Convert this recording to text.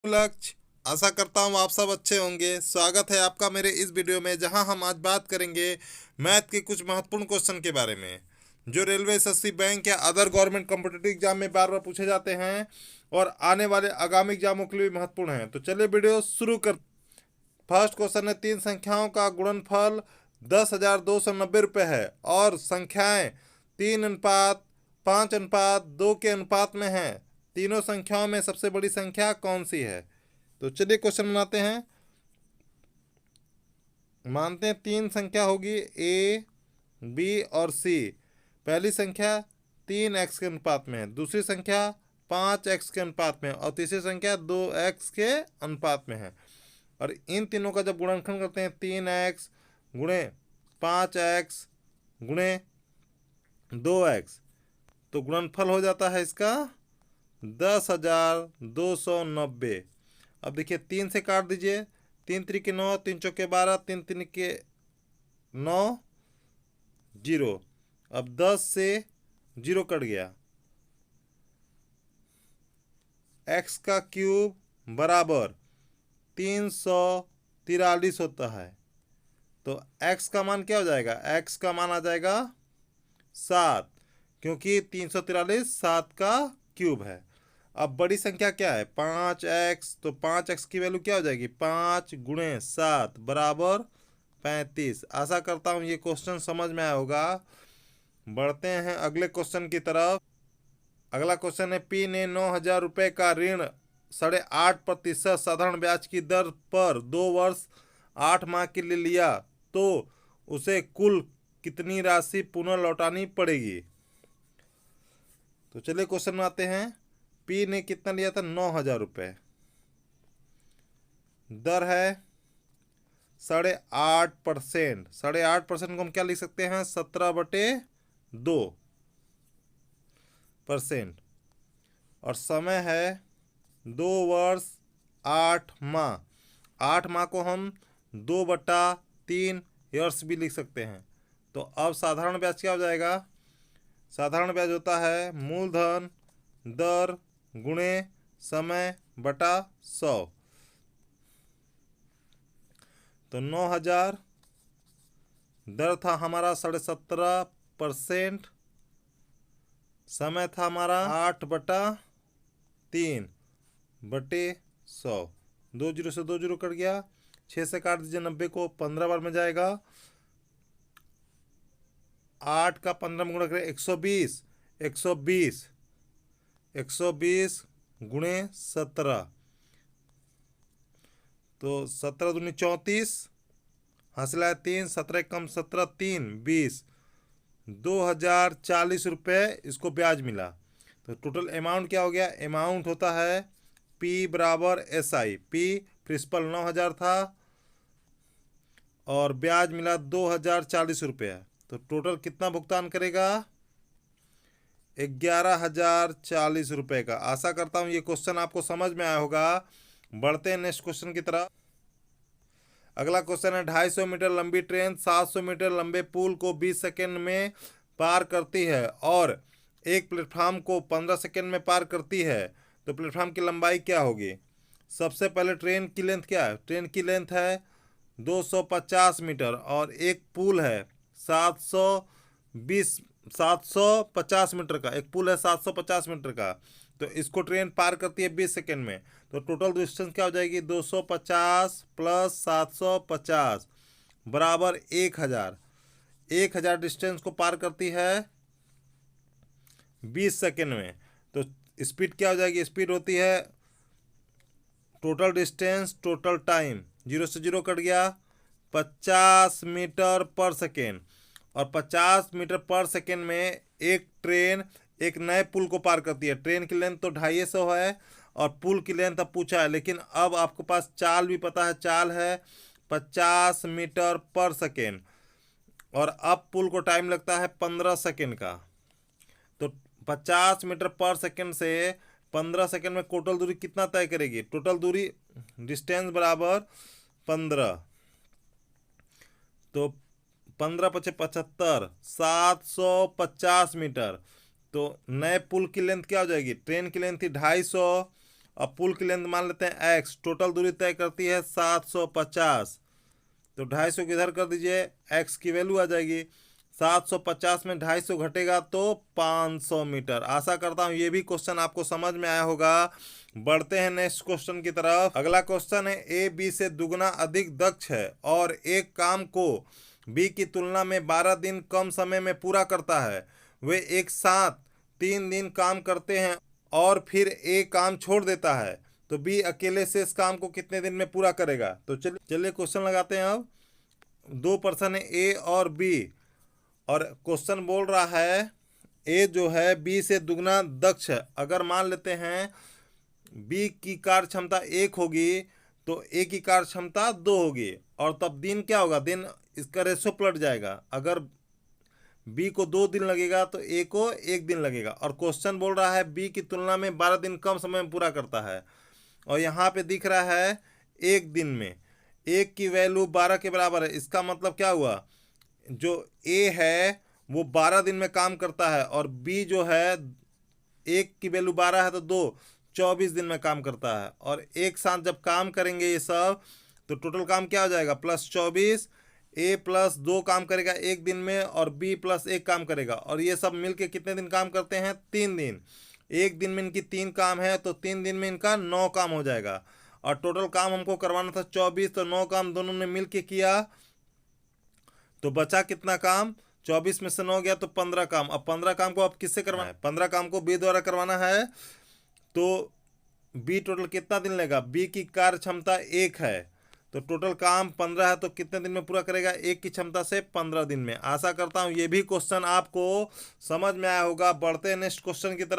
लक्ष्य। आशा करता हूँ आप सब अच्छे होंगे। स्वागत है आपका मेरे इस वीडियो में, जहां हम आज बात करेंगे मैथ के कुछ महत्वपूर्ण क्वेश्चन के बारे में, जो रेलवे, एसएससी, बैंक या अदर गवर्नमेंट कॉम्पिटिटिव एग्जाम में बार बार पूछे जाते हैं और आने वाले आगामी एग्जामों के लिए भी महत्वपूर्ण हैं। तो चलिए वीडियो शुरू कर। फर्स्ट क्वेश्चन है, तीन संख्याओं का गुणनफल 10,290 है और संख्याएं 3:5:2 के अनुपात में हैं। तीनों संख्याओं में सबसे बड़ी संख्या कौन सी है? तो चलिए क्वेश्चन बनाते हैं। मानते हैं तीन संख्या होगी ए, बी और सी। पहली संख्या 3x के अनुपात में है, दूसरी संख्या 5x के अनुपात में और तीसरी संख्या 2x के अनुपात में है। और इन तीनों का जब गुणनखंड करते हैं 3x गुणे 5x गुणे 2x, तो गुणनफल हो जाता है इसका 10,290। अब देखिए 3 से काट दीजिए, 3 त्रिके 9, 3 चौके 12, 3 त्रिके 9, 0। अब 10 से 0 कट गया। x का क्यूब बराबर 343 होता है। तो x का मान क्या हो जाएगा? x का मान आ जाएगा 7, क्योंकि 343 7 का क्यूब है। अब बड़ी संख्या क्या है? 5x। तो 5x की वैल्यू क्या हो जाएगी? 5 गुणे 7 बराबर 35। आशा करता हूँ ये क्वेश्चन समझ में आया होगा। बढ़ते हैं अगले क्वेश्चन की तरफ। अगला क्वेश्चन है, पी ने 9,000 रुपये का ऋण 8.5% साधारण ब्याज की दर पर 2 वर्ष 8 माह के लिए लिया, तो उसे कुल कितनी राशि पुनः लौटानी पड़ेगी? तो चलिए क्वेश्चन बनाते हैं। पी ने कितना लिया था? 9,000 रुपये। दर है 8.5%। 8.5% को हम क्या लिख सकते हैं? 17/2%। और समय है 2 वर्ष 8 माह। 8 माह को हम 2/3 ईयर्स भी लिख सकते हैं। तो अब साधारण ब्याज क्या हो जाएगा? साधारण ब्याज होता है मूलधन दर गुणे समय बटा 100। तो 9,000 दर था हमारा 17.5%, समय था हमारा 8/3/100। 2 जीरो से 2 जीरो कट गया। 6 से काट दीजिए 90 को, 15 बार में जाएगा। 8 का 15 में गुणा करें 120। 120 गुणे 17, तो 17 दूनी 34, हासिल है 3, 17 कम 17 3 20। 2,040 रुपये इसको ब्याज मिला। तो टोटल अमाउंट क्या हो गया? अमाउंट होता है P बराबर SI। P प्रिंसिपल 9,000 था और ब्याज मिला 2,040 रुपये। तो टोटल कितना भुगतान करेगा? 11,040 रुपये का। आशा करता हूँ ये क्वेश्चन आपको समझ में आया होगा। बढ़ते हैं नेक्स्ट क्वेश्चन की तरफ। अगला क्वेश्चन है, 250 मीटर लंबी ट्रेन 700 मीटर लंबे पुल को 20 सेकेंड में पार करती है और एक प्लेटफार्म को 15 सेकेंड में पार करती है, तो प्लेटफार्म की लंबाई क्या होगी? सबसे पहले ट्रेन की लेंथ क्या है? ट्रेन की लेंथ है 250 मीटर और एक पुल है 750 मीटर का। एक पुल है 750 मीटर का, तो इसको ट्रेन पार करती है 20 सेकेंड में। तो टोटल डिस्टेंस क्या हो जाएगी? 250 प्लस 750 बराबर 1,000। 1,000 डिस्टेंस को पार करती है 20 सेकेंड में। तो स्पीड क्या हो जाएगी? स्पीड होती है टोटल डिस्टेंस टोटल टाइम। 0 से 0 कट गया। 50 मीटर पर सेकेंड। और 50 मीटर पर सेकेंड में एक ट्रेन एक नए पुल को पार करती है। ट्रेन की लेंथ तो 250 है और पुल की लेंथ अब पूछा है, लेकिन अब आपके पास चाल भी पता है। चाल है 50 मीटर पर सेकेंड और अब पुल को टाइम लगता है 15 सेकेंड का। तो 50 मीटर पर सेकेंड से 15 सेकेंड में टोटल दूरी कितना तय करेगी? टोटल दूरी डिस्टेंस बराबर 15। तो 15 × 75 750 मीटर। तो नए पुल की लेंथ क्या हो जाएगी? ट्रेन की लेंथ थी 250 अब पुल की लेंथ मान लेते हैं x, टोटल दूरी तय करती है 750, तो 250 को इधर कर दीजिए, x की वैल्यू आ जाएगी 750 में 250 घटेगा तो 500 मीटर। आशा करता हूँ ये भी क्वेश्चन आपको समझ में आया होगा। बढ़ते हैं नेक्स्ट क्वेश्चन की तरफ। अगला क्वेश्चन है ए बी से दुगना अधिक दक्ष है और एक काम को बी की तुलना में 12 दिन कम समय में पूरा करता है। वे एक साथ 3 दिन काम करते हैं और फिर ए काम छोड़ देता है, तो बी अकेले से इस काम को कितने दिन में पूरा करेगा। तो चलिए क्वेश्चन लगाते हैं। अब 2 पर्सन है ए और बी, और क्वेश्चन बोल रहा है ए जो है बी से दुगना दक्ष है। अगर मान लेते हैं बी की कार्य क्षमता 1 होगी तो ए की कार्य क्षमता 2 होगी, और तब दिन क्या होगा, दिन इसका रेशो पलट जाएगा। अगर बी को 2 दिन लगेगा तो ए को 1 दिन लगेगा, और क्वेश्चन बोल रहा है बी की तुलना में 12 दिन कम समय में पूरा करता है, और यहाँ पे दिख रहा है 1 दिन में 1 की वैल्यू 12 के बराबर है। इसका मतलब क्या हुआ, जो ए है वो 12 दिन में काम करता है, और बी जो है 1 की वैल्यू 12 है तो 2 24 दिन में काम करता है। और एक साथ जब काम करेंगे ये सब तो टोटल काम क्या हो जाएगा, +24, ए +2 काम करेगा 1 दिन में, और बी +1 काम करेगा, और ये सब मिलके कितने दिन काम करते हैं, 3 दिन। 1 दिन में इनकी 3 काम है तो 3 दिन में इनका 9 काम हो जाएगा, और टोटल काम हमको करवाना था 24, तो 9 काम दोनों ने मिल के किया, तो बचा कितना काम, 24 में से 9 गया तो 15 काम। अब 15 काम को अब किससे करवाना है, 15 काम को बी द्वारा करवाना है, तो बी टोटल कितना दिन लेगा, बी की कार्य क्षमता 1 है, तो टोटल काम 15 है, तो कितने दिन में पूरा करेगा, 1 की क्षमता से 15 दिन में। आशा करता हूँ ये भी क्वेश्चन आपको समझ में आया होगा। बढ़ते हैं नेक्स्ट क्वेश्चन की तरफ।